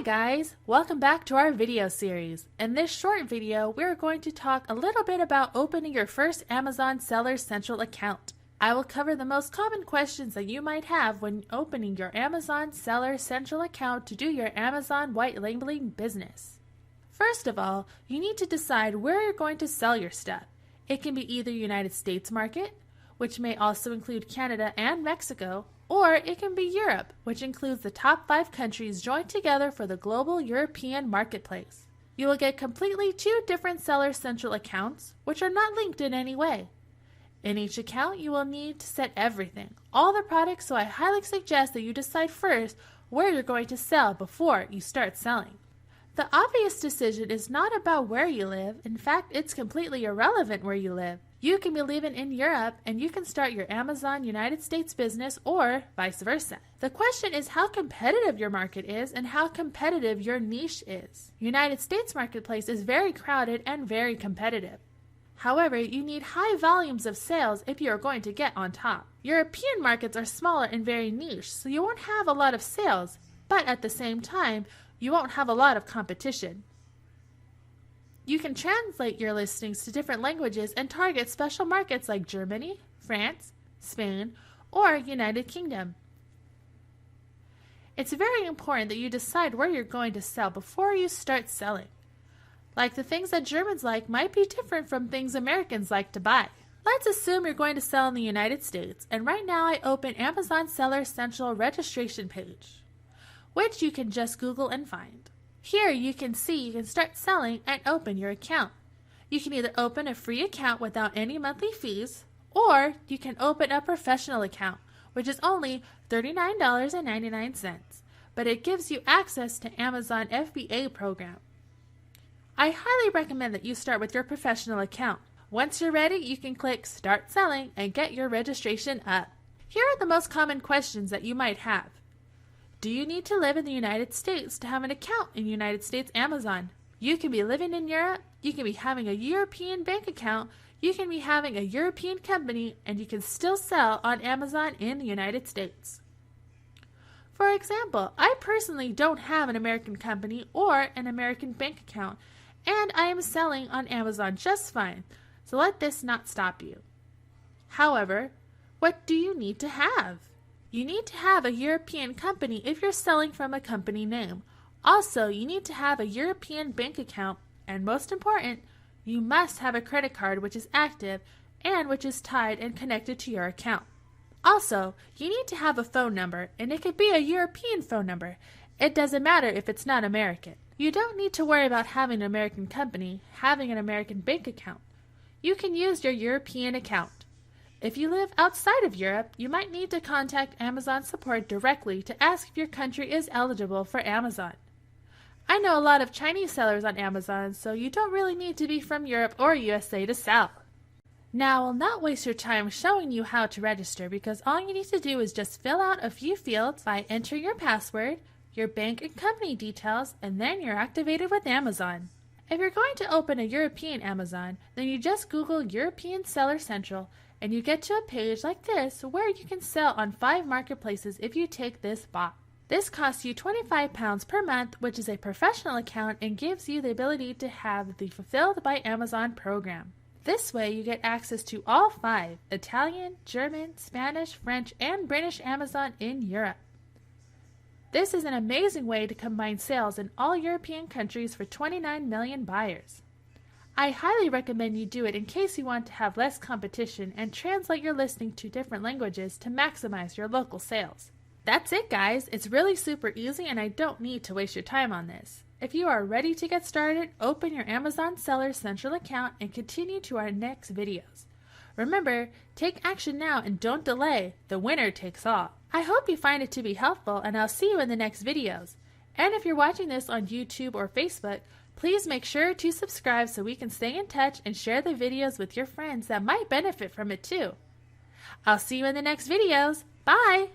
Hi guys! Welcome back to our video series. In this short video, we're going to talk a little bit about opening your first Amazon Seller Central account. I will cover the most common questions that you might have when opening your Amazon Seller Central account to do your Amazon white labeling business. First of all, you need to decide where you're going to sell your stuff. It can be either United States market, which may also include Canada and Mexico, or it can be Europe, which includes the top 5 countries joined together for the global European marketplace. You will get completely 2 different Seller Central accounts, which are not linked in any way. In each account, you will need to set everything, all the products, so I highly suggest that you decide first where you're going to sell before you start selling. The obvious decision is not about where you live. In fact, it's completely irrelevant where you live. You can be living in Europe and you can start your Amazon United States business or vice versa. The question is how competitive your market is and how competitive your niche is. United States marketplace is very crowded and very competitive. However, you need high volumes of sales if you are going to get on top. European markets are smaller and very niche, so you won't have a lot of sales, but at the same time, you won't have a lot of competition. You can translate your listings to different languages and target special markets like Germany, France, Spain, or United Kingdom. It's very important that you decide where you're going to sell before you start selling. Like the things that Germans like might be different from things Americans like to buy. Let's assume you're going to sell in the United States, and right now I open Amazon Seller Central registration page, which you can just Google and find. Here you can see you can start selling and open your account. You can either open a free account without any monthly fees, or you can open a professional account, which is only $39.99, but it gives you access to Amazon FBA program. I highly recommend that you start with your professional account. Once you're ready, you can click Start Selling and get your registration up. Here are the most common questions that you might have. Do you need to live in the United States to have an account in United States Amazon? You can be living in Europe, you can be having a European bank account, you can be having a European company, and you can still sell on Amazon in the United States. For example, I personally don't have an American company or an American bank account, and I am selling on Amazon just fine, so let this not stop you. However, what do you need to have? You need to have a European company if you're selling from a company name. Also, you need to have a European bank account, and most important, you must have a credit card which is active and which is tied and connected to your account. Also, you need to have a phone number, and it could be a European phone number. It doesn't matter if it's not American. You don't need to worry about having an American company, having an American bank account. You can use your European account. If you live outside of Europe, you might need to contact Amazon support directly to ask if your country is eligible for Amazon. I know a lot of Chinese sellers on Amazon, so you don't really need to be from Europe or USA to sell. Now, I'll not waste your time showing you how to register because all you need to do is just fill out a few fields by entering your password, your bank and company details, and then you're activated with Amazon. If you're going to open a European Amazon, then you just Google European Seller Central and you get to a page like this where you can sell on 5 marketplaces if you take this box. This costs you £25 per month, which is a professional account and gives you the ability to have the Fulfilled by Amazon program. This way you get access to all 5, Italian, German, Spanish, French, and British Amazon in Europe. This is an amazing way to combine sales in all European countries for 29 million buyers. I highly recommend you do it in case you want to have less competition and translate your listing to different languages to maximize your local sales. That's it, guys. It's really super easy and I don't need to waste your time on this. If you are ready to get started, open your Amazon Seller Central account and continue to our next videos. Remember, take action now and don't delay. The winner takes all. I hope you find it to be helpful and I'll see you in the next videos. And if you're watching this on YouTube or Facebook, please make sure to subscribe so we can stay in touch and share the videos with your friends that might benefit from it too. I'll see you in the next videos. Bye!